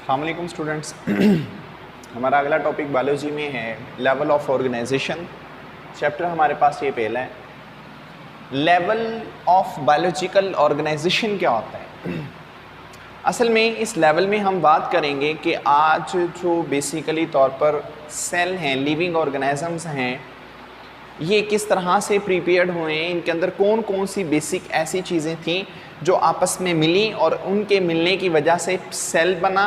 अस्सलाम वालेकुम स्टूडेंट्स। हमारा अगला टॉपिक बायोलॉजी में है लेवल ऑफ ऑर्गेनाइजेशन। चैप्टर हमारे पास ये पहला है, लेवल ऑफ बायोलॉजिकल ऑर्गेनाइजेशन क्या होता है। असल में इस लेवल में हम बात करेंगे कि आज जो बेसिकली तौर पर सेल हैं, लिविंग ऑर्गेनिजम्स हैं, ये किस तरह से प्रिपेयर्ड हुए हैं, इनके अंदर कौन कौन सी बेसिक ऐसी चीज़ें थीं जो आपस में मिली और उनके मिलने की वजह से सेल बना।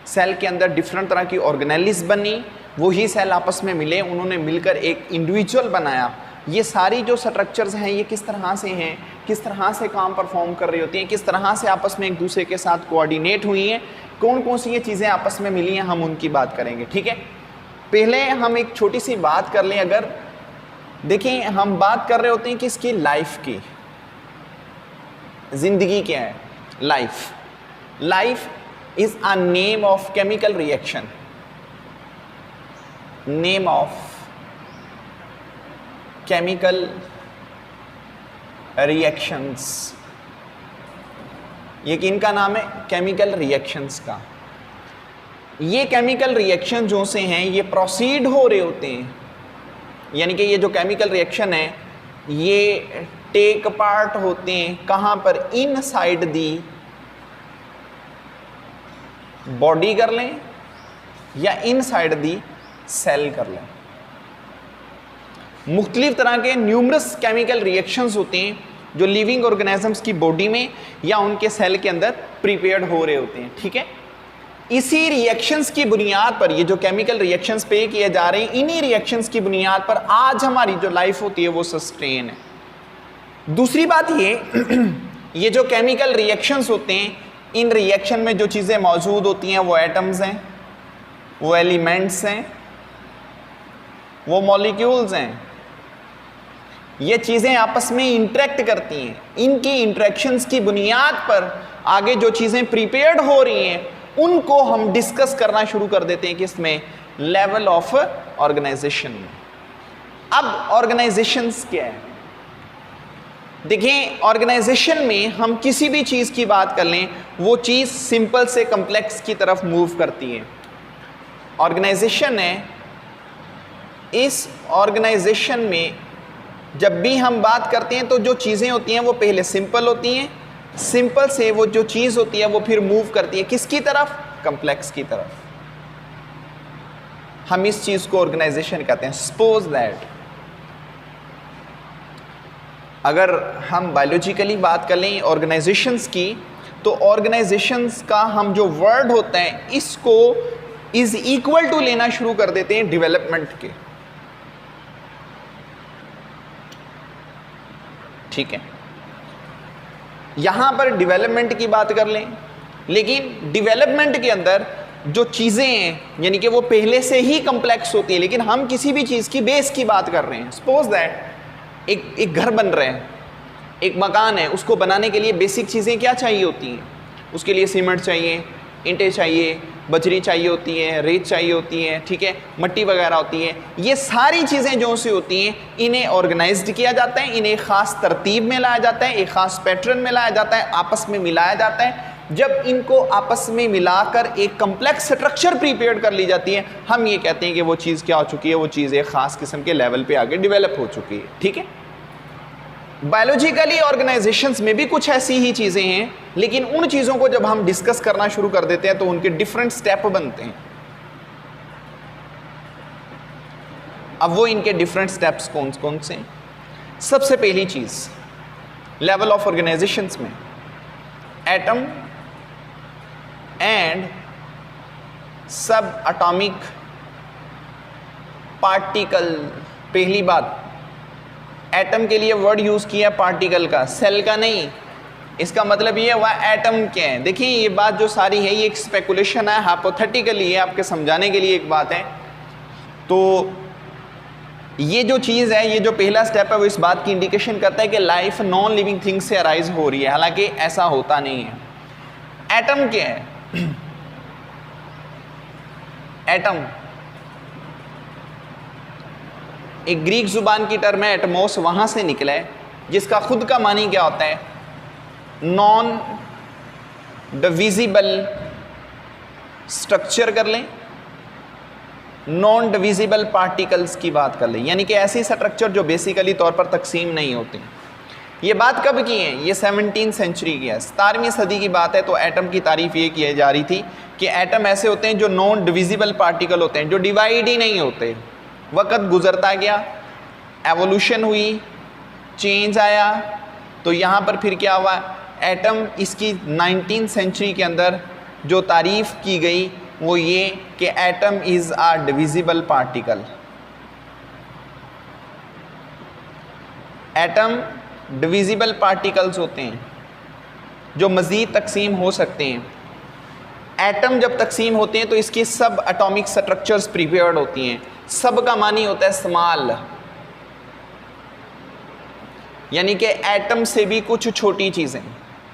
सेल के अंदर डिफरेंट तरह की ऑर्गेनेलिस बनी, वही सेल आपस में मिले, उन्होंने मिलकर एक इंडिविजुअल बनाया। ये सारी जो स्ट्रक्चर्स हैं ये किस तरह से हैं, किस तरह से काम परफॉर्म कर रही होती हैं, किस तरह से आपस में एक दूसरे के साथ कोऑर्डिनेट हुई हैं, कौन कौन सी ये चीज़ें आपस में मिली हैं, हम उनकी बात करेंगे। ठीक है, पहले हम एक छोटी सी बात कर लें। अगर देखें, हम बात कर रहे होते हैं कि इसकी लाइफ की, जिंदगी क्या है। Life is a name of chemical reaction, name of chemical reactions. ये किनका नाम है? केमिकल रिएक्शंस का। ये केमिकल रिएक्शन जो से हैं ये प्रोसीड हो रहे होते हैं, यानी कि ये जो केमिकल रिएक्शन है ये टेक पार्ट होते हैं कहाँ पर? इनसाइड दी बॉडी कर लें या इनसाइड दी सेल कर लें। मुख्तलिफ तरह के न्यूमरस केमिकल रिएक्शंस होते हैं जो लिविंग ऑर्गेनिजम्स की बॉडी में या उनके सेल के अंदर प्रिपेयर्ड हो रहे होते हैं। ठीक है, इसी रिएक्शंस की बुनियाद पर, ये जो केमिकल रिएक्शंस पे किए जा रहे हैं, इन्हीं रिएक्शंस की बुनियाद पर आज हमारी जो लाइफ होती है वो सस्टेन है। दूसरी बात ये जो केमिकल रिएक्शंस होते हैं, इन रिएक्शन में जो चीज़ें मौजूद होती हैं वो एटम्स हैं, वो एलिमेंट्स हैं, वो मॉलिक्यूल्स हैं। ये चीज़ें आपस में इंटरेक्ट करती हैं। इनकी इंटरेक्शंस की बुनियाद पर आगे जो चीज़ें प्रिपेयर्ड हो रही हैं उनको हम डिस्कस करना शुरू कर देते हैं किसमें? लेवल ऑफ ऑर्गेनाइजेशन में। अब ऑर्गेनाइजेशंस क्या है? देखिए, ऑर्गेनाइजेशन में हम किसी भी चीज़ की बात कर लें, वो चीज़ सिंपल से कम्प्लेक्स की तरफ मूव करती है। ऑर्गेनाइजेशन है, इस ऑर्गेनाइजेशन में जब भी हम बात करते हैं तो जो चीज़ें होती हैं वो पहले सिंपल होती हैं, सिंपल से वो जो चीज़ होती है वो फिर मूव करती है किसकी तरफ? कम्प्लेक्स की तरफ। हम इस चीज़ को ऑर्गेनाइजेशन कहते हैं। सपोज दैट अगर हम बायोलॉजिकली बात कर लें ऑर्गेनाइजेशंस की, तो ऑर्गेनाइजेशंस का हम जो वर्ड होता है इसको इज इक्वल टू लेना शुरू कर देते हैं डेवलपमेंट के। ठीक है, यहां पर डेवलपमेंट की बात कर लें, लेकिन डेवलपमेंट के अंदर जो चीज़ें हैं यानी कि वो पहले से ही कम्प्लेक्स होती है, लेकिन हम किसी भी चीज़ की बेस की बात कर रहे हैं। सपोज दैट एक घर बन रहे हैं, एक मकान है, उसको बनाने के लिए बेसिक चीज़ें क्या चाहिए होती हैं? उसके लिए सीमेंट चाहिए, ईंटें चाहिए, बजरी चाहिए होती है, रेत चाहिए होती है, ठीक है, मिट्टी वगैरह होती है। ये सारी चीज़ें जो सी होती हैं इन्हें ऑर्गेनाइज्ड किया जाता है, इन्हें ख़ास तरतीब में लाया जाता है, एक ख़ास पैटर्न में लाया जाता है, आपस में मिलाया जाता है। जब इनको आपस में मिलाकर एक कम्प्लेक्स स्ट्रक्चर प्रिपेयर कर ली जाती है, हम ये कहते हैं कि वो चीज़ क्या हो चुकी है? वो चीज़ एक ख़ास किस्म के लेवल पे आगे डेवलप हो चुकी है। ठीक है, बायोलॉजिकली ऑर्गेनाइजेशंस में भी कुछ ऐसी ही चीज़ें हैं, लेकिन उन चीज़ों को जब हम डिस्कस करना शुरू कर देते हैं तो उनके डिफरेंट स्टेप बनते हैं। अब वो इनके डिफरेंट स्टेप्स कौन कौन से हैं? सबसे पहली चीज़ लेवल ऑफ ऑर्गेनाइजेशंस में एटम एंड सब एटॉमिक पार्टिकल। पहली बात, एटम के लिए वर्ड यूज किया पार्टिकल का, सेल का नहीं। इसका मतलब ये हुआ एटम क्या है। देखिए, ये बात जो सारी है ये एक स्पेकुलेशन है, हाइपोथेटिकली है, आपके समझाने के लिए एक बात है। तो ये जो चीज़ है, ये जो पहला स्टेप है वो इस बात की इंडिकेशन करता है कि लाइफ नॉन लिविंग थिंग से अराइज हो रही है, हालांकि ऐसा होता नहीं है। एटम क्या है? एटम एक ग्रीक जुबान की टर्म है, एटमोस, वहां से निकला है, जिसका खुद का मानी क्या होता है? नॉन डिविजिबल स्ट्रक्चर कर लें, नॉन डिविजिबल पार्टिकल्स की बात कर लें, यानी कि ऐसी स्ट्रक्चर जो बेसिकली तौर पर तकसीम नहीं होते। ये बात कब की है? ये 17वीं सेंचुरी की है, 17वीं सदी की बात है। तो एटम की तारीफ ये की जा रही थी कि एटम ऐसे होते हैं जो नॉन डिविजिबल पार्टिकल होते हैं, जो डिवाइड ही नहीं होते। वक्त गुजरता गया, एवोल्यूशन हुई, चेंज आया, तो यहाँ पर फिर क्या हुआ? एटम, इसकी 19वीं सेंचुरी के अंदर जो तारीफ की गई वो ये कि atom is a divisible particle. Atom divisible particles होते हैं जो मज़ीद तकसीम हो सकते हैं। एटम जब तकसीम होते हैं तो इसकी सब एटॉमिक स्ट्रक्चर्स प्रिपेयर्ड होती हैं। सब का मानी होता है स्मॉल, यानी कि एटम से भी कुछ छोटी चीज़ें,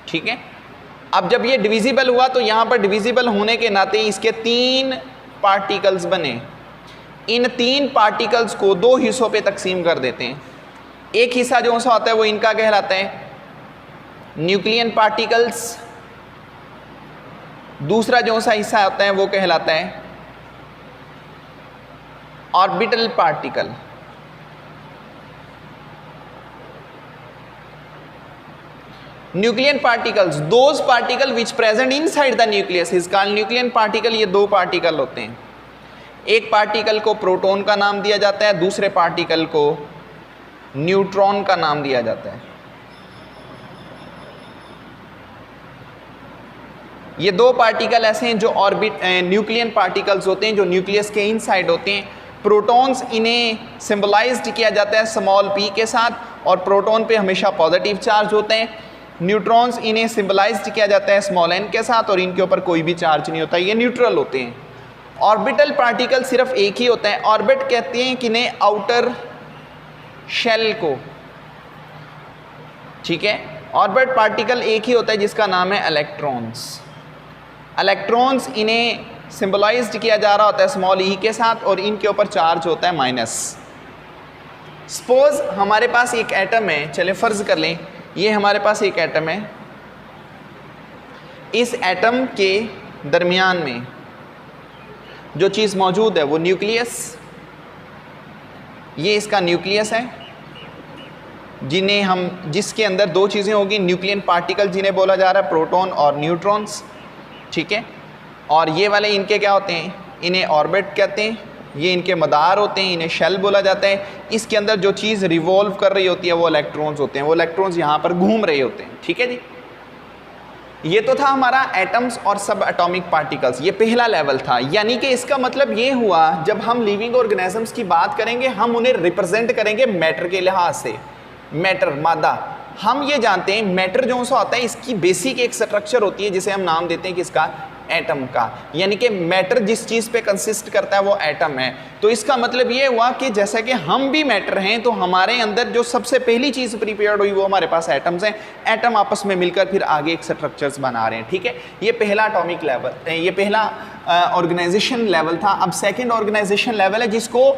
ठीक है। अब जब ये डिविजिबल हुआ तो यहाँ पर डिविजिबल होने के नाते इसके 3 पार्टिकल्स बने। इन 3 पार्टिकल्स को 2 हिस्सों पे तकसीम कर देते हैं। एक हिस्सा जो सा होता है वो इनका कहलाता है न्यूक्लियन पार्टिकल्स, दूसरा जो सा हिस्सा होता है वो कहलाता है orbital particle. Nucleon particles, those particle which present inside the nucleus is called nucleon particle. ये 2 पार्टिकल होते हैं। एक पार्टिकल को प्रोटॉन का नाम दिया जाता है, दूसरे पार्टिकल को न्यूट्रॉन का नाम दिया जाता है। ये 2 पार्टिकल ऐसे हैं जो न्यूक्लियन पार्टिकल्स होते हैं, जो न्यूक्लियस के इनसाइड होते हैं। प्रोटॉन्स, इन्हें सिंबलाइज्ड किया जाता है स्मॉल p के साथ, और प्रोटॉन पे हमेशा पॉजिटिव चार्ज होते हैं। न्यूट्रॉन्स, इन्हें सिंबलाइज्ड किया जाता है स्मॉल n के साथ, और इनके ऊपर कोई भी चार्ज नहीं होता, ये न्यूट्रल होते हैं। ऑर्बिटल पार्टिकल सिर्फ एक ही होता है। ऑर्बिट कहते हैं कि इन्हें आउटर शेल को, ठीक है। ऑर्बिट पार्टिकल एक ही होता है जिसका नाम है इलेक्ट्रॉन्स। इलेक्ट्रॉन्स, इन्हें सिंबलाइज्ड किया जा रहा होता है स्मॉल e के साथ, और इनके ऊपर चार्ज होता है माइनस। सपोज हमारे पास एक एटम है, चले फ़र्ज़ कर लें ये हमारे पास एक एटम है। इस एटम के दरमियान में जो चीज़ मौजूद है वो न्यूक्लियस, ये इसका न्यूक्लियस है, जिसके अंदर 2 चीज़ें होगी, न्यूक्लियन पार्टिकल जिन्हें बोला जा रहा है प्रोटॉन और न्यूट्रॉन्स, ठीक है। और ये वाले इनके क्या होते हैं? इन्हें ऑर्बिट कहते हैं। ये इनके मदार होते हैं, इन्हें शेल बोला जाता है। इसके अंदर जो चीज़ रिवॉल्व कर रही होती है वो इलेक्ट्रॉन्स होते हैं। वो इलेक्ट्रॉन्स यहाँ पर घूम रहे होते हैं, ठीक है जी। ये तो था हमारा एटम्स और सब एटॉमिक पार्टिकल्स, ये पहला लेवल था। यानी कि इसका मतलब ये हुआ, जब हम लिविंग ऑर्गेनिजम्स की बात करेंगे हम उन्हें रिप्रेजेंट करेंगे मैटर के लिहाज से। मैटर, मादा, हम ये जानते हैं मैटर जो सा होता है इसकी बेसिक एक स्ट्रक्चर होती है जिसे हम नाम देते हैं किसका? एटम का। यानी कि मैटर जिस चीज़ पे कंसिस्ट करता है वो एटम है। तो इसका मतलब ये हुआ कि जैसा कि हम भी मैटर हैं तो हमारे अंदर जो सबसे पहली चीज़ प्रिपेयर्ड हुई वो हमारे पास एटम्स हैं। एटम आपस में मिलकर फिर आगे एक स्ट्रक्चर्स बना रहे हैं, ठीक है। ये पहला एटॉमिक लेवल, ये पहला ऑर्गेनाइजेशन लेवल था। अब सेकेंड ऑर्गेनाइजेशन लेवल है जिसको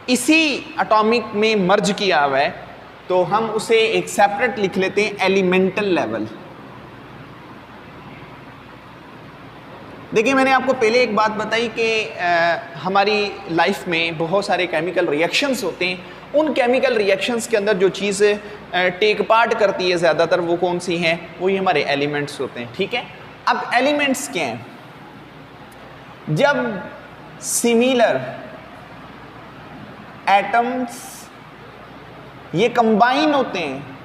इसी एटॉमिक में मर्ज किया हुआ है, तो हम उसे एक सेपरेट लिख लेते हैं, एलिमेंटल लेवल। देखिए मैंने आपको पहले एक बात बताई कि हमारी लाइफ में बहुत सारे केमिकल रिएक्शंस होते हैं। उन केमिकल रिएक्शंस के अंदर जो चीज़ें टेक पार्ट करती है ज़्यादातर वो कौन सी हैं? वो ये हमारे एलिमेंट्स होते हैं, ठीक है। अब एलिमेंट्स क्या हैं? जब सिमिलर एटम्स ये कंबाइन होते हैं,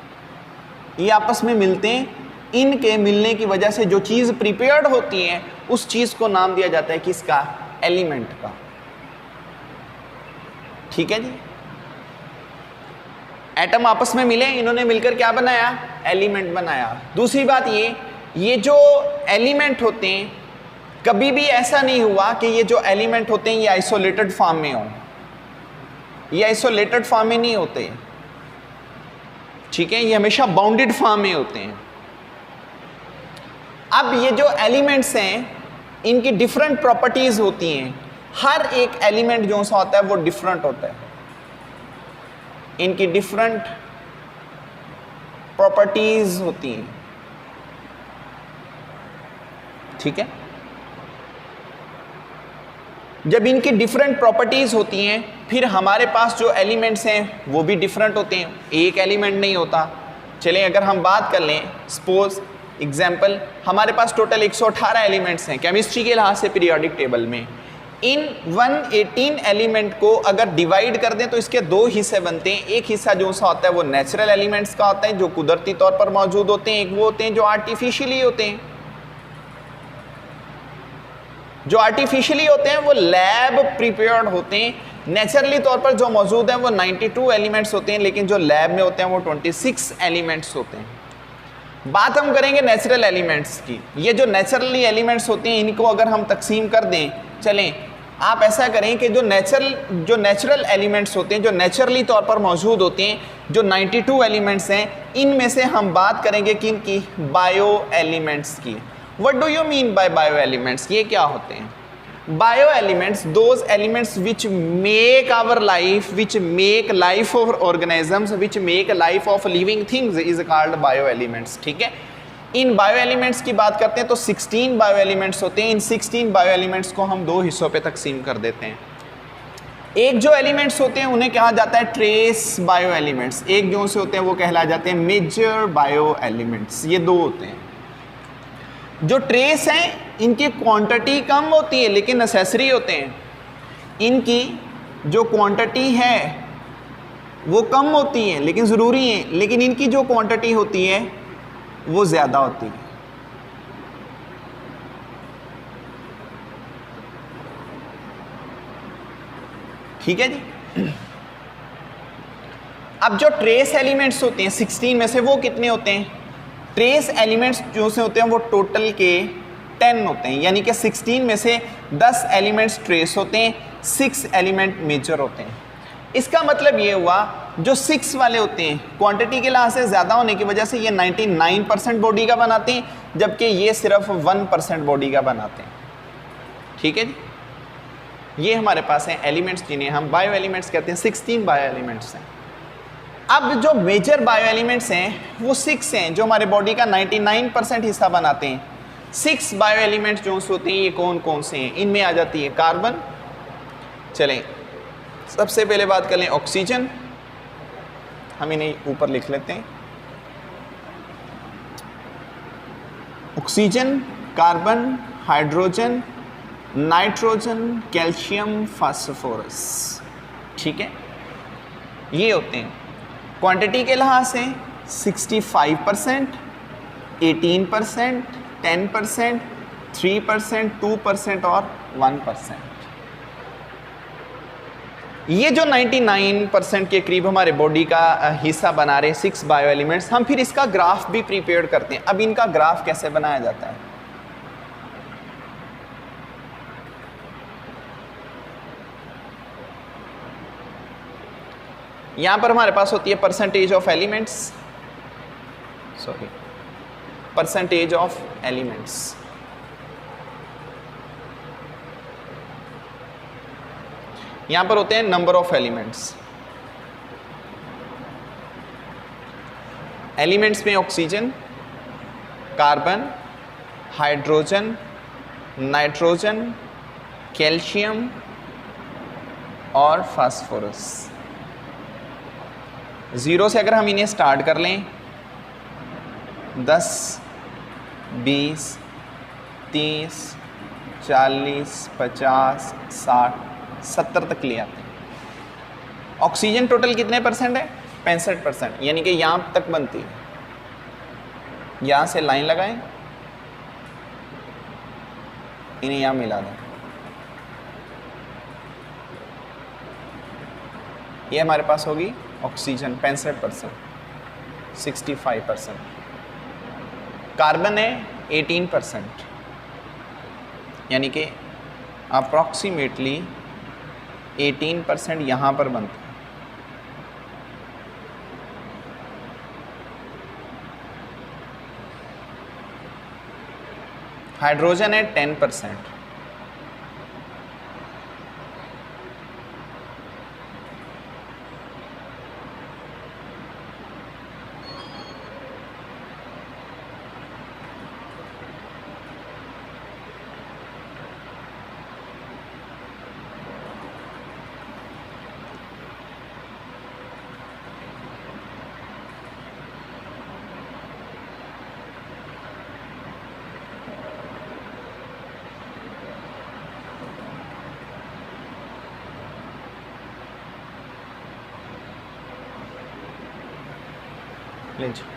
ये आपस में मिलते हैं, इनके मिलने की वजह से जो चीज़ प्रिपेयर्ड होती है उस चीज़ को नाम दिया जाता है किसका? एलिमेंट का, ठीक है जी। एटम आपस में मिले, इन्होंने मिलकर क्या बनाया? एलिमेंट बनाया। दूसरी बात ये जो एलिमेंट होते हैं कभी भी ऐसा नहीं हुआ कि ये जो एलिमेंट होते हैं ये आइसोलेटेड फॉर्म में हो, ये आइसोलेटेड फॉर्म में नहीं होते, ठीक है। ये हमेशा बाउंडेड फॉर्म में होते हैं। अब ये जो एलिमेंट्स हैं इनकी डिफरेंट प्रॉपर्टीज होती हैं। हर एक एलिमेंट जो सा होता है वो डिफरेंट होता है, इनकी डिफरेंट प्रॉपर्टीज होती हैं, ठीक है। जब इनकी डिफरेंट प्रॉपर्टीज़ होती हैं फिर हमारे पास जो एलिमेंट्स हैं वो भी डिफरेंट होते हैं, एक एलिमेंट नहीं होता। चलें अगर हम बात कर लें, सपोज एग्जाम्पल हमारे पास टोटल 118 एलिमेंट्स हैं केमिस्ट्री के लिहाज से पीरियोडिक टेबल में। इन 118 एलिमेंट को अगर डिवाइड कर दें तो इसके दो हिस्से बनते हैं। एक हिस्सा जो सा होता है वो नेचुरल एलिमेंट्स का होता है जो कुदरती तौर पर मौजूद होते हैं, एक वो होते हैं जो आर्टिफिशियली होते हैं। जो आर्टिफिशियली होते हैं वो लैब प्रिपेयर्ड होते हैं। नेचुरली तौर पर जो मौजूद हैं वो 92 एलिमेंट्स होते हैं, लेकिन जो लैब में होते हैं वो 26 एलिमेंट्स होते हैं। बात हम करेंगे नेचुरल एलिमेंट्स की। ये जो नेचुरली एलिमेंट्स होते हैं इनको अगर हम तकसीम कर दें, चलें आप ऐसा करें कि जो नेचुरल एलिमेंट्स होते हैं जो नेचुरली तौर पर मौजूद होते हैं, जो 92 एलिमेंट्स हैं, इनमें से हम बात करेंगे किन की? बायो एलिमेंट्स की। What do you mean by bio elements? ये क्या होते हैं? Bio elements, those elements which make our life, which make life of organisms, which make life of living things is called bio elements. ठीक है, इन bio elements की बात करते हैं तो 16 बायो एलिमेंट्स होते हैं। इन 16 बायो एलिमेंट्स को हम दो हिस्सों पे तकसीम कर देते हैं। एक जो एलिमेंट्स होते हैं उन्हें कहा जाता है ट्रेस बायो एलिमेंट्स, एक जो से होते हैं वो कहला जाते हैं मेजर बायो एलिमेंट्स। ये दो होते हैं। जो ट्रेस हैं इनकी क्वांटिटी कम होती है लेकिन नेसेसरी होते हैं। इनकी जो क्वांटिटी है वो कम होती है लेकिन ज़रूरी है, लेकिन इनकी जो क्वांटिटी होती है वो ज़्यादा होती है। ठीक है जी। अब जो ट्रेस एलिमेंट्स होते हैं 16 में से वो कितने होते हैं? ट्रेस एलिमेंट्स जो से होते हैं वो टोटल के 10 होते हैं, यानी कि 16 में से 10 एलिमेंट्स ट्रेस होते हैं, 6 एलिमेंट मेजर होते हैं। इसका मतलब ये हुआ जो 6 वाले होते हैं क्वांटिटी के लिहाज से ज़्यादा होने की वजह से ये 99% बॉडी का बनाते हैं, जबकि ये सिर्फ 1% बॉडी का बनाते हैं। ठीक है जी, ये हमारे पास हैं एलिमेंट्स जिन्हें हम बायो एलिमेंट्स कहते हैं। 16 बायो एलिमेंट्स हैं। अब जो मेजर बायो एलिमेंट्स हैं वो 6 हैं जो हमारे बॉडी का 99% हिस्सा बनाते हैं। 6 बायो एलिमेंट्स जो होते हैं ये कौन कौन से हैं? इनमें आ जाती है कार्बन। चलें सबसे पहले बात कर लें ऑक्सीजन, हम इन्हें ऊपर लिख लेते हैं। Oxygen, carbon, hydrogen, nitrogen, calcium, phosphorus. ठीक है, ये होते हैं। क्वांटिटी के लिहाज से 65%, 18%, 10%, 3%, 2% और 1%। ये जो 99% के करीब हमारे बॉडी का हिस्सा बना रहे 6 बायो एलिमेंट्स, हम फिर इसका ग्राफ भी प्रिपेयर करते हैं। अब इनका ग्राफ कैसे बनाया जाता है? यहां पर हमारे पास होती है percentage of elements, sorry percentage of elements. यहां पर होते हैं नंबर ऑफ एलिमेंट्स। एलिमेंट्स में oxygen, carbon, hydrogen, nitrogen, calcium और फास्फोरस। 0 से अगर हम इन्हें स्टार्ट कर लें 10, 20, 30, 40, 50, 60, 70 तक ले आते हैं। ऑक्सीजन टोटल कितने परसेंट है? 65%, यानी कि यहाँ तक बनती है। यहाँ से लाइन लगाएं, इन्हें यहाँ मिला दें। ये हमारे पास होगी ऑक्सीजन 65%, 65%। कार्बन है 18%, यानी कि अप्रॉक्सीमेटली 18% यहाँ पर बनता है। हाइड्रोजन है 10%।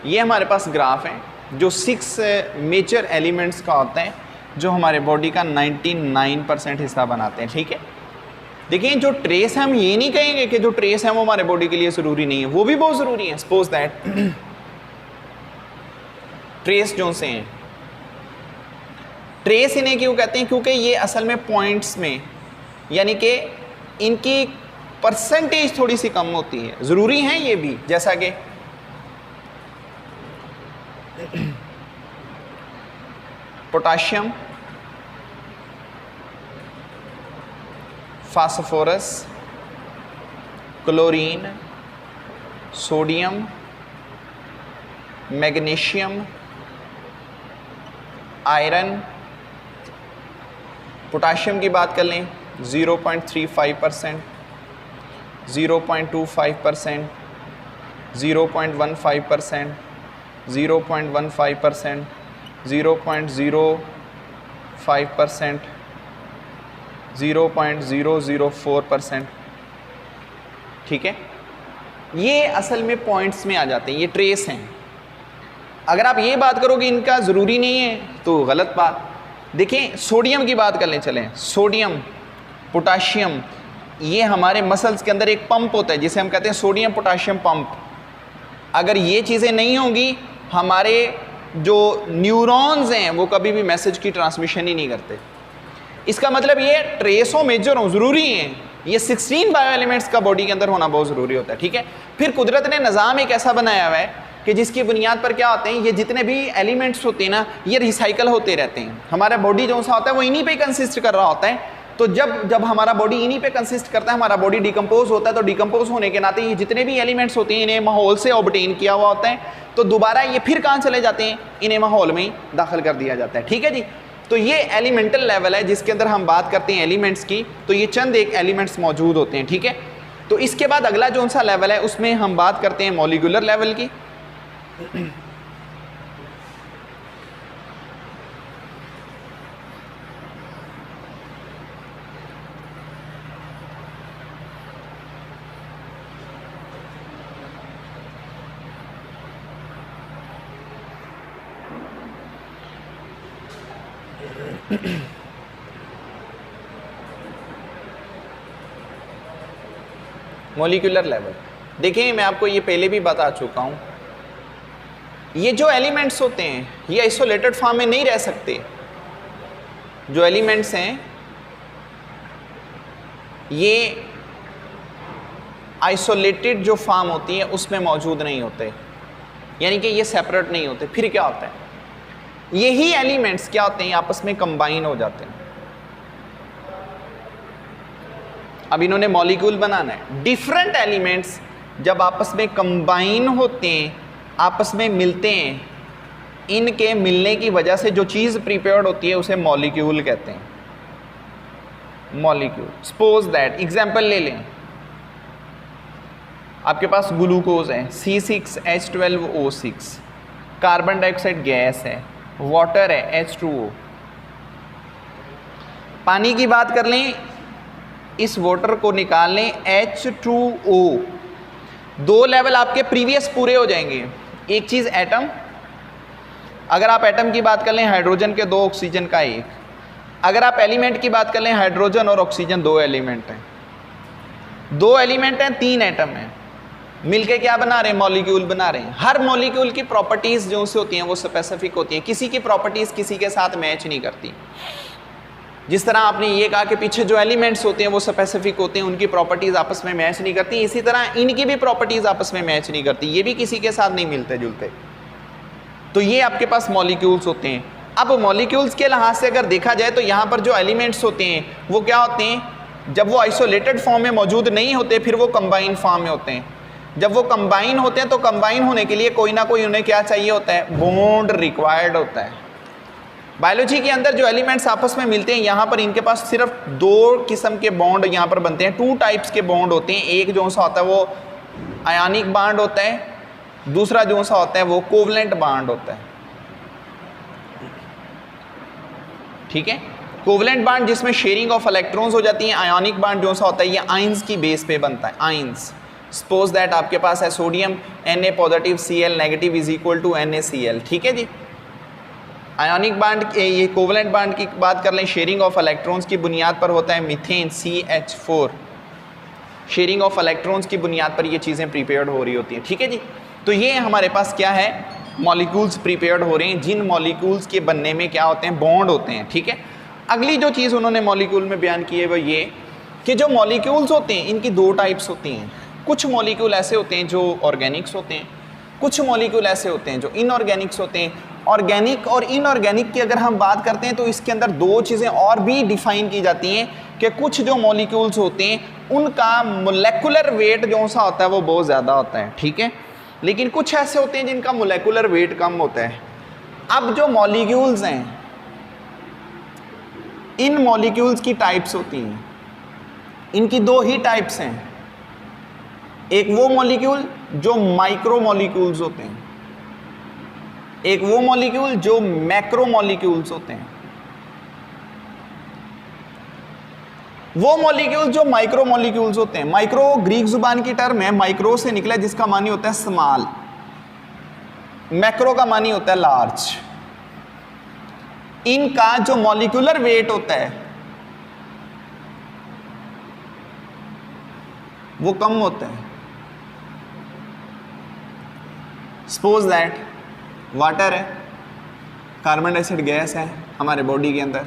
ये हमारे पास ग्राफ है जो 6 मेजर एलिमेंट्स का होता है जो हमारे बॉडी का 99% हिस्सा बनाते हैं। ठीक है, देखिए जो ट्रेस है, हम ये नहीं कहेंगे कि जो ट्रेस है वो हमारे बॉडी के लिए ज़रूरी नहीं है, वो भी बहुत ज़रूरी है। सपोज दैट ट्रेस जो से हैं, ट्रेस इन्हें क्यों कहते हैं? क्योंकि ये असल में पॉइंट्स में, यानी कि इनकी परसेंटेज थोड़ी सी कम होती है। ज़रूरी हैं ये भी, जैसा कि potassium, phosphorus, chlorine, sodium, magnesium, iron. Potassium की बात कर लें 0.35%, 0.25%, 0.15%, 0.15%, 0.05%, 0.004%। ठीक है, ये असल में पॉइंट्स में आ जाते हैं, ये ट्रेस हैं। अगर आप ये बात करो कि इनका ज़रूरी नहीं है तो गलत बात। देखिए सोडियम की बात कर लें, चलें, सोडियम, पोटाशियम, ये हमारे मसल्स के अंदर एक पंप होता है जिसे हम कहते हैं सोडियम पोटाशियम पंप। अगर ये चीज़ें नहीं होंगी, हमारे जो न्यूरॉन्स हैं वो कभी भी मैसेज की ट्रांसमिशन ही नहीं करते। इसका मतलब ये ट्रेस हो, मेजर हो, ज़रूरी हैं। ये 16 बायो एलिमेंट्स का बॉडी के अंदर होना बहुत ज़रूरी होता है। ठीक है, फिर कुदरत ने निज़ाम एक ऐसा बनाया हुआ है कि जिसकी बुनियाद पर क्या होते हैं, ये जितने भी एलिमेंट्स होते हैं ना, ये रिसाइकल होते रहते हैं। हमारा बॉडी जो सा होता है वो इन्हीं पे कंसिस्ट कर रहा होता है। तो जब हमारा बॉडी इन्हीं पे कंसिस्ट करता है, हमारा बॉडी डिकम्पोज होता है, तो डिकम्पोज होने के नाते ये जितने भी एलिमेंट्स होते हैं इन्हें माहौल से ऑब्टेन किया हुआ होता है, तो दोबारा ये फिर कहाँ चले जाते हैं, इन्हें माहौल में दाखिल कर दिया जाता है। ठीक है जी, तो ये एलिमेंटल लेवल है जिसके अंदर हम बात करते हैं एलिमेंट्स की। तो ये चंद एक एलिमेंट्स मौजूद होते हैं। ठीक है, तो इसके बाद अगला जो सा लेवल है उसमें हम बात करते हैं मॉलिक्यूलर लेवल की। मॉलिक्यूलर लेवल, देखिए मैं आपको ये पहले भी बता चुका हूं, ये जो एलिमेंट्स होते हैं ये आइसोलेटेड फॉर्म में नहीं रह सकते। जो एलिमेंट्स हैं ये आइसोलेटेड जो फॉर्म होती है उसमें मौजूद नहीं होते, यानी कि ये सेपरेट नहीं होते। फिर क्या होता है, यही एलिमेंट्स क्या होते हैं, आपस में कंबाइन हो जाते हैं। अब इन्होंने मॉलिक्यूल बनाना है। डिफरेंट एलिमेंट्स जब आपस में कंबाइन होते हैं, आपस में मिलते हैं, इनके मिलने की वजह से जो चीज़ प्रिपेयर्ड होती है उसे मॉलिक्यूल कहते हैं। मॉलिक्यूल, सपोज दैट एग्जाम्पल ले लें, आपके पास ग्लूकोज है C6H12O6, कार्बन डाइऑक्साइड गैस है, वाटर है H2O। पानी की बात कर लें, इस वाटर को निकाल लें H2O, 2 लेवल आपके प्रीवियस पूरे हो जाएंगे। एक चीज़ एटम, अगर आप एटम की बात कर लें हाइड्रोजन के 2, ऑक्सीजन का 1। अगर आप एलिमेंट की बात कर लें हाइड्रोजन और ऑक्सीजन 2 एलिमेंट हैं, 2 एलिमेंट हैं, 3 एटम हैं, मिलके क्या बना रहे हैं, मॉलिक्यूल बना रहे हैं। हर मॉलिक्यूल की प्रॉपर्टीज़ जो से होती हैं वो स्पेसिफिक होती हैं, किसी की प्रॉपर्टीज़ किसी के साथ मैच नहीं करती। जिस तरह आपने ये कहा कि पीछे जो एलिमेंट्स होते हैं वो स्पेसिफिक होते हैं, उनकी प्रॉपर्टीज़ आपस में मैच नहीं करती, इसी तरह इनकी भी प्रॉपर्टीज़ आपस में मैच नहीं करती, ये भी किसी के साथ नहीं मिलते जुलते। तो ये आपके पास मॉलिक्यूल्स होते हैं। अब मॉलिक्यूल्स के लिहाज से अगर देखा जाए तो यहाँ पर जो एलिमेंट्स होते हैं वो क्या होते हैं, जब वो आइसोलेटेड फॉर्म में मौजूद नहीं होते फिर वो कंबाइन फॉर्म में होते हैं। जब वो कंबाइन होते हैं तो कंबाइन होने के लिए कोई ना कोई उन्हें क्या चाहिए होता है, बॉन्ड रिक्वायर्ड होता है। बायोलॉजी के अंदर जो एलिमेंट्स आपस में मिलते हैं यहाँ पर इनके पास सिर्फ 2 किस्म के बॉन्ड यहाँ पर बनते हैं, 2 टाइप्स के बॉन्ड होते हैं। एक जो सा होता है वो आयनिक बॉन्ड होता है, दूसरा जो सा होता है वो कोवलेंट बॉन्ड होता है। ठीक है, कोवलेंट बॉन्ड जिसमें शेयरिंग ऑफ इलेक्ट्रॉन्स हो जाती हैं, आयनिक बॉन्ड जो सा होता है ये आयंस की बेस पे बनता है, आयंस। सपोज दैट आपके पास है sodium Na positive Cl negative is equal to NaCl, ठीक है जी। आयोनिक बांड, ये कोवलेंट बांड की बात कर लें, शेयरिंग ऑफ इलेक्ट्रॉन्स की बुनियाद पर होता है methane CH4, sharing of electrons की बुनियाद पर ये चीज़ें प्रिपेयर्ड हो रही होती हैं, ठीक है जी। तो ये हमारे पास क्या है, मॉलिक्यूल्स प्रिपेयर्ड हो रहे हैं जिन मॉलिक्यूल्स के बनने में क्या होते हैं, बॉन्ड होते हैं, ठीक है। अगली जो चीज़ उन्होंने मॉलिक्यूल में बयान की है वो ये कि जो मॉलिक्यूल्स होते हैं इनकी दो टाइप्स होती हैं। कुछ मॉलिक्यूल ऐसे होते हैं जो ऑर्गेनिक्स होते हैं, कुछ मॉलिक्यूल ऐसे होते हैं जो इनऑर्गेनिक्स होते हैं। ऑर्गेनिक और इनऑर्गेनिक की अगर हम बात करते हैं तो इसके अंदर दो चीज़ें और भी डिफाइन की जाती हैं कि कुछ जो मॉलिक्यूल्स होते हैं उनका मोलेकुलर वेट जो सा होता है वो बहुत ज़्यादा होता है, ठीक है, लेकिन कुछ ऐसे होते हैं जिनका मोलेकुलर वेट कम होता है। अब जो मॉलिक्यूल्स हैं, इन मॉलिक्यूल्स की टाइप्स होती हैं, इनकी दो ही टाइप्स हैं। एक वो मॉलिक्यूल जो माइक्रो मॉलिक्यूल्स होते हैं, एक वो मॉलिक्यूल जो मैक्रो मॉलिक्यूल्स होते हैं। वो मॉलिक्यूल जो माइक्रो मॉलिक्यूल्स होते हैं, माइक्रो ग्रीक जुबान की टर्म है, माइक्रो से निकला जिसका मानी होता है स्मॉल, मैक्रो का मानी होता है लार्ज। इनका जो मॉलिक्यूलर वेट होता है वो कम होता है। सपोज दैट वाटर है, कार्बन डाइऑक्साइड गैस है हमारे बॉडी के अंदर,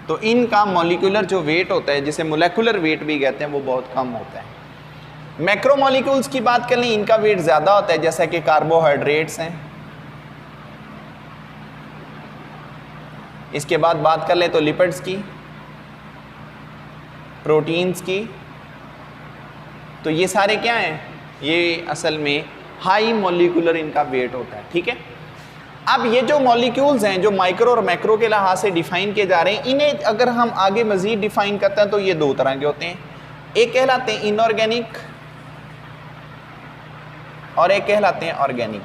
तो इनका मॉलिक्यूलर जो वेट होता है जिसे मोलेकुलर वेट भी कहते हैं वो बहुत कम होता है। मैक्रो मॉलिक्यूल्स की बात करें इनका वेट ज़्यादा होता है, जैसा कि कार्बोहाइड्रेट्स हैं। इसके बाद बात कर ले तो लिपिड्स की, प्रोटीन्स की, तो ये सारे क्या हैं, ये असल में हाई मॉलिक्यूलर इनका वेट होता है, ठीक है। अब ये जो मॉलिक्यूल्स हैं जो माइक्रो और मैक्रो के लिहाज से डिफाइन किए जा रहे हैं, इन्हें अगर हम आगे मजीद डिफाइन करते हैं तो ये दो तरह के होते हैं। एक कहलाते हैं इनऑर्गेनिक और एक कहलाते हैं ऑर्गेनिक।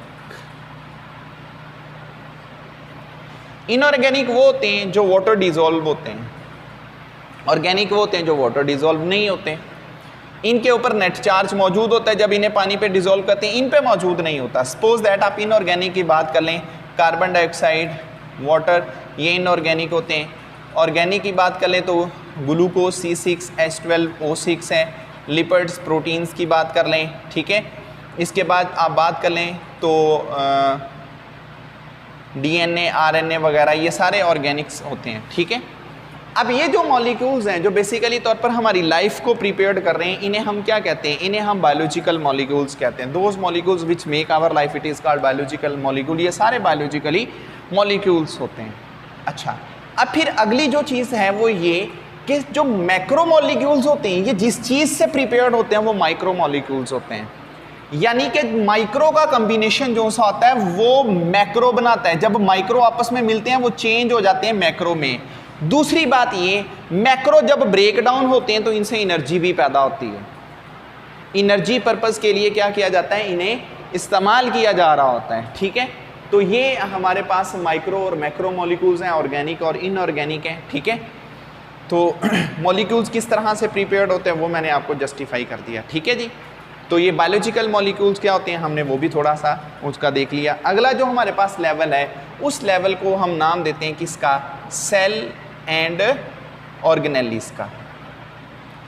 इनऑर्गेनिक वो होते हैं जो वाटर डिजोल्व होते हैं, ऑर्गेनिक वो होते हैं जो वाटर डिजोल्व नहीं होते। इनके ऊपर नेट चार्ज मौजूद होता है, जब इन्हें पानी पे डिजोल्व करते हैं इन पे मौजूद नहीं होता। सपोज दैट आप इनऑर्गेनिक की बात कर लें, कार्बन डाइऑक्साइड, वाटर, ये इनऑर्गेनिक होते हैं। ऑर्गेनिक की बात कर लें तो ग्लूकोज C6H12O6 है, लिपिड्स, प्रोटीन्स की बात कर लें, ठीक है। इसके बाद आप बात कर लें तो DNA, RNA वगैरह, ये सारे ऑर्गेनिक्स होते हैं, ठीक है। अब ये जो मॉलिक्यूल्स हैं जो बेसिकली तौर पर हमारी लाइफ को प्रिपेयर्ड कर रहे हैं, इन्हें हम क्या कहते हैं, इन्हें हम बायोलॉजिकल मॉलिक्यूल्स कहते हैं। Those molecules which make our life, it is called biological molecule. ये सारे बायोलॉजिकली मॉलिक्यूल्स होते हैं। अच्छा, अब फिर अगली जो चीज़ है वो ये कि जो मैक्रो मॉलिक्यूल्स होते हैं ये जिस चीज़ से प्रिपेयर्ड होते हैं वो माइक्रो मॉलिक्यूल्स होते हैं। यानी कि माइक्रो का कॉम्बिनेशन जो सा होता है वो मैक्रो बनाता है। जब माइक्रो आपस में मिलते हैं वो चेंज हो जाते हैं मैक्रो में। दूसरी बात ये, मैक्रो जब ब्रेक डाउन होते हैं तो इनसे एनर्जी भी पैदा होती है। एनर्जी पर्पस के लिए क्या किया जाता है, इन्हें इस्तेमाल किया जा रहा होता है, ठीक है। तो ये हमारे पास माइक्रो और मैक्रो मॉलिक्यूल्स हैं, ऑर्गेनिक और इनऑर्गेनिक हैं, ठीक है। तो मॉलिक्यूल्स किस तरह से प्रिपेयर्ड होते हैं वो मैंने आपको जस्टिफाई कर दिया, ठीक है जी। तो ये बायोलॉजिकल मॉलिक्यूल्स क्या होते हैं हमने वो भी थोड़ा सा उसका देख लिया। अगला जो हमारे पास लेवल है उस लेवल को हम नाम देते हैं किसका, सेल एंड ऑर्गेनेलीज का।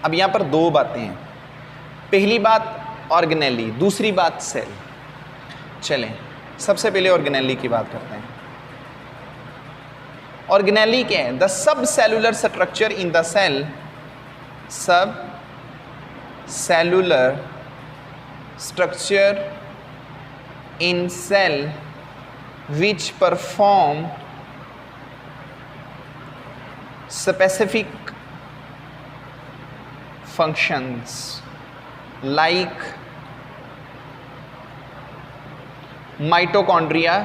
अब यहाँ पर दो बातें हैं, पहली बात ऑर्गेनेली, दूसरी बात सेल। चलें सबसे पहले ऑर्गेनेली की बात करते हैं। ऑर्गेनेली क्या है, the subcellular structure in the cell, subcellular structure in cell which perform specific functions like mitochondria,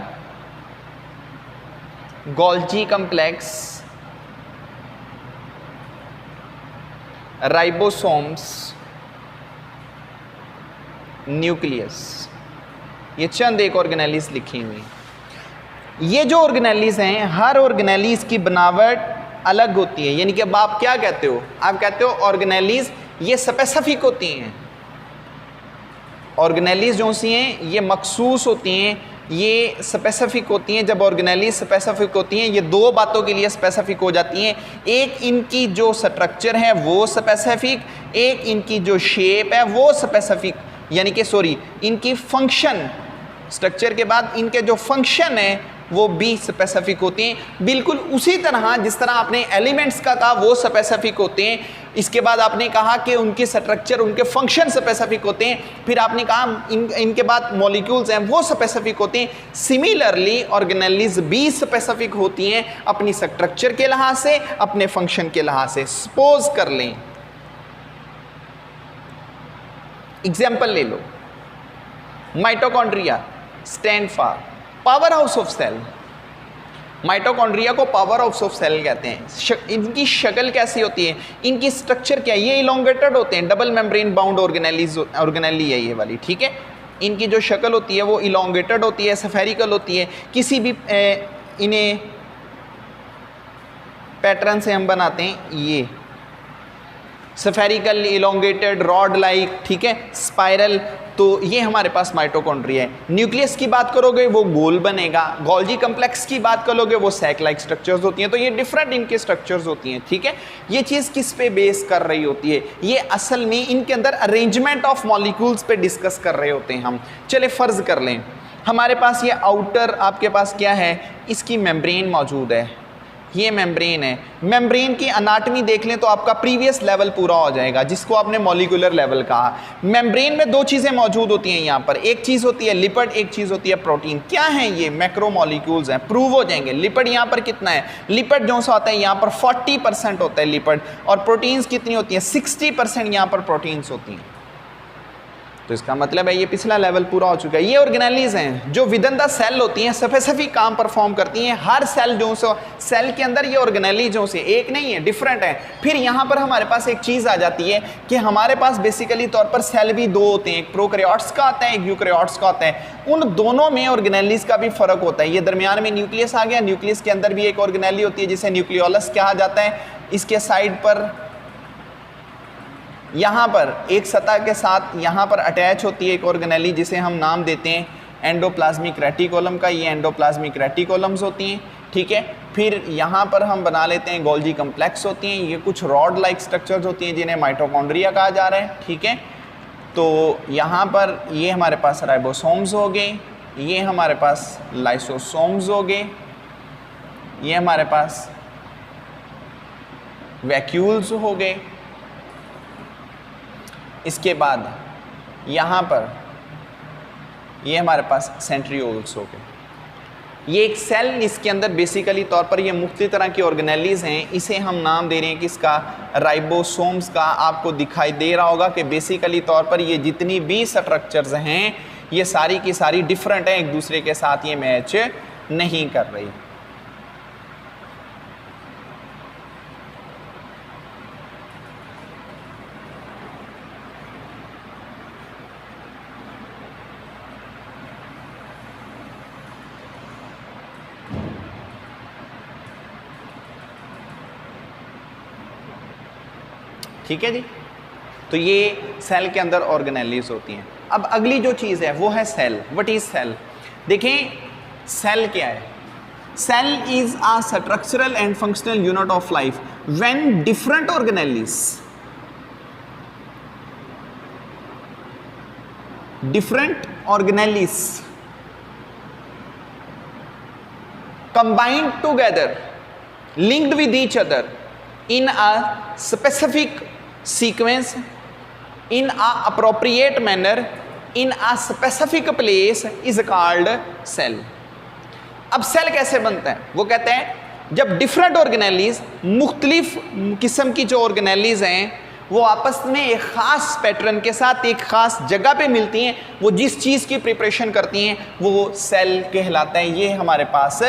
Golgi complex, ribosomes, nucleus. ये चंद एक ऑर्गेनेलीज लिखी हुई। ये जो ऑर्गेनेलीज हैं हर ऑर्गेनेलीज की बनावट अलग होती है। यानी कि अब आप क्या कहते हो, आप कहते हो ऑर्गेनेलीज ये स्पेसिफिक होती हैं, ऑर्गेनेलीज जो सी हैं ये मखसूस होती हैं, ये स्पेसिफिक होती हैं। जब ऑर्गेनेलीज स्पेसिफिक होती हैं ये दो बातों के लिए स्पेसिफिक हो जाती हैं, एक इनकी जो स्ट्रक्चर है वो स्पेसिफिक, एक इनकी जो शेप है वो स्पेसिफिक, यानी कि सॉरी इनकी फंक्शन, स्ट्रक्चर के बाद इनके जो फंक्शन है वो भी स्पेसिफिक होते हैं। बिल्कुल उसी तरह जिस तरह आपने एलिमेंट्स का कहा वो स्पेसिफिक होते हैं, इसके बाद आपने कहा कि उनके स्ट्रक्चर उनके फंक्शन स्पेसिफिक होते हैं, फिर आपने कहा इनके बाद मॉलिक्यूल्स हैं वो स्पेसिफिक होते हैं। सिमिलरली ऑर्गेनेलीज भी स्पेसिफिक होती हैं अपनी स्ट्रक्चर के लिहाज से, अपने फंक्शन के लिहाज से। सपोज कर लें, एग्जाम्पल ले लो, mitochondria stand for power house of cell. Mitochondria को पावर हाउस ऑफ सेल कहते हैं। इनकी शक्ल कैसी होती है, इनकी स्ट्रक्चर क्या है, ये इलोंगेटेड होते हैं, डबल मेम्ब्रेन बाउंड ऑर्गेनेली है ये वाली, ठीक है। इनकी जो शक्ल होती है वो इलोंगेटेड होती है, स्फेरिकल होती है। किसी भी इन्हें पैटर्न से हम बनाते हैं, ये स्फेरिकल, इलोंगेटेड, रॉड लाइक, ठीक है, स्पाइरल, तो ये हमारे पास माइटोकॉन्ड्रिया है। न्यूक्लियस की बात करोगे वो गोल बनेगा, गोल्जी कम्प्लेक्स की बात करोगे वो सैक लाइक स्ट्रक्चर्स होती हैं। तो ये डिफरेंट इनके स्ट्रक्चर्स होती हैं, ठीक है। ये चीज़ किस पे बेस कर रही होती है, ये असल में इनके अंदर अरेंजमेंट ऑफ मॉलिक्यूल्स पे डिस्कस कर रहे होते हैं हम। चले फ़र्ज़ कर लें हमारे पास ये आउटर, आपके पास क्या है, इसकी मेम्ब्रेन मौजूद है, ये मेम्ब्रेन है। मेम्ब्रेन की अनाटमी देख लें तो आपका प्रीवियस लेवल पूरा हो जाएगा, जिसको आपने मॉलिक्यूलर लेवल कहा। मेम्ब्रेन में दो चीज़ें मौजूद होती हैं यहाँ पर, एक चीज़ होती है लिपिड, एक चीज़ होती है प्रोटीन। क्या है ये, मैक्रोमॉलिक्यूल्स हैं, प्रूव हो जाएंगे। लिपिड यहाँ पर कितना है, लिपिड जो सा होता है यहाँ पर 40% होता है लिपिड, और प्रोटीन्स कितनी होती हैं, 60% यहाँ पर प्रोटीन्स होती हैं। तो इसका मतलब है ये पिछला लेवल पूरा हो चुका है। ये ऑर्गेनेलीज हैं जो विद इन द सेल होती हैं, स्पेसिफिक काम परफॉर्म करती हैं। हर सेल जो से सेल के अंदर ये ऑर्गेनेलीजों से एक नहीं है, डिफरेंट है। फिर यहाँ पर हमारे पास एक चीज़ आ जाती है कि हमारे पास बेसिकली तौर पर सेल भी दो होते हैं, एक प्रोकैरियोट्स का आता है, एक यूकैरियोट्स का आता है। उन दोनों में ऑर्गेनेलीज का भी फर्क होता है। ये दरमियान में न्यूक्लियस आ गया, न्यूक्लियस के अंदर भी एक ऑर्गेनेली होती है जिसे न्यूक्लियोलस कहा जाता है। इसके साइड पर यहाँ पर एक सतह के साथ यहाँ पर अटैच होती है एक ऑर्गेनेली जिसे हम नाम देते हैं एंडोप्लाज्मिक रेटिकुलम का। ये एंडोप्लाज्मिक रेटिकुलम्स होती हैं, ठीक है। फिर यहाँ पर हम बना लेते हैं गोल्जी कम्प्लेक्स होती हैं। ये कुछ रॉड लाइक स्ट्रक्चर्स होती हैं जिन्हें माइटोकॉन्ड्रिया कहा जा रहा है, ठीक है। तो यहाँ पर ये हमारे पास राइबोसोम्स हो गए, ये हमारे पास लाइसोसोम्स हो गए, ये हमारे पास वैक्यूल्स हो गए। इसके बाद यहाँ पर ये हमारे पास सेंट्रियोल्स हो गए। ये एक सेल, इसके अंदर बेसिकली तौर पर ये मुख्तलिफ तरह की ऑर्गेनेलीज हैं। इसे हम नाम दे रहे हैं किसका, राइबोसोम्स का। आपको दिखाई दे रहा होगा कि बेसिकली तौर पर ये जितनी भी स्ट्रक्चर्स हैं ये सारी की सारी डिफरेंट हैं, एक दूसरे के साथ ये मैच नहीं कर रही। ठीक है जी। तो ये सेल के अंदर ऑर्गेनेलीज होती हैं। अब अगली जो चीज़ है वो है सेल। What is cell? देखें सेल क्या है। Cell is a structural and functional unit of life when different organelles combined together, linked with each other in a specific sequence, in a appropriate manner, in a specific place is called cell. अब cell कैसे बनता है? वो कहते हैं जब different organelles, मुख्तलिफ किस्म की जो ऑर्गेनेलीज हैं वो आपस में एक ख़ास पैटर्न के साथ एक ख़ास जगह पे मिलती हैं, वो जिस चीज़ की प्रिपरेशन करती हैं वो सेल कहलाता है। ये हमारे पास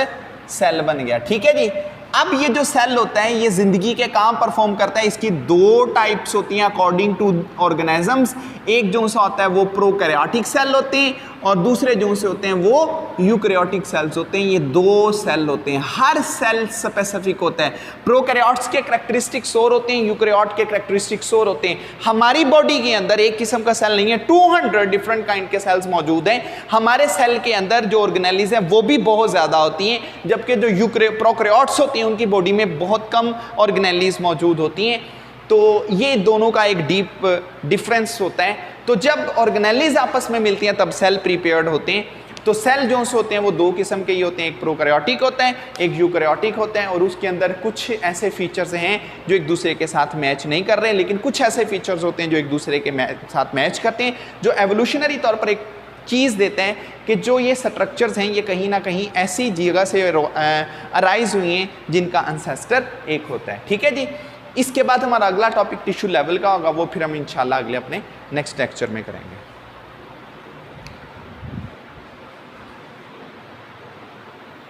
सेल बन गया, ठीक है जी। अब ये जो सेल होता है ये ज़िंदगी के काम परफॉर्म करता है। इसकी दो टाइप्स होती हैं अकॉर्डिंग टू ऑर्गेनिजम्स। एक जो सा होता है वो प्रोकैरियोटिक सेल होते हैं और दूसरे जो से होते हैं वो यूकैरियोटिक सेल्स होते हैं। ये 2 सेल होते हैं, हर सेल स्पेसिफिक होता है। प्रोकैरियोट्स के करैक्टरिस्टिक्स और होते हैं, यूकैरियोट के करैक्टरिस्टिक्स और होते हैं। हमारी बॉडी के अंदर एक किस्म का सेल नहीं है, 200 डिफरेंट काइंड के सेल्स मौजूद हैं। हमारे सेल के अंदर जो ऑर्गेनेलिज हैं वो भी बहुत ज़्यादा होती हैं, जबकि जो प्रोकैरियोट्स होती हैं उनकी बॉडी में बहुत कम ऑर्गेनेलिज मौजूद होती हैं। तो ये दोनों का एक डीप डिफरेंस होता है। तो जब ऑर्गेनेलिज आपस में मिलती हैं तब सेल प्रीपेयर्ड होते हैं। तो सेल जो होते हैं वो 2 किस्म के ही होते हैं, एक प्रोकैरियोटिक होता है, एक यूकैरियोटिक होता है। और उसके अंदर कुछ ऐसे फीचर्स हैं जो एक दूसरे के साथ मैच नहीं कर रहे हैं, लेकिन कुछ ऐसे फीचर्स होते हैं जो एक दूसरे के साथ मैच करते हैं, जो एवोल्यूशनरी तौर पर एक चीज़ देते हैं कि जो ये स्ट्रक्चर्स हैं ये कहीं ना कहीं ऐसी जगह से अराइज हुई हैं जिनका एंसेस्टर एक होता है। ठीक है जी। इसके बाद हमारा अगला टॉपिक टिश्यू लेवल का होगा, वो फिर हम इंशाल्लाह अगले अपने नेक्स्ट लेक्चर में करेंगे।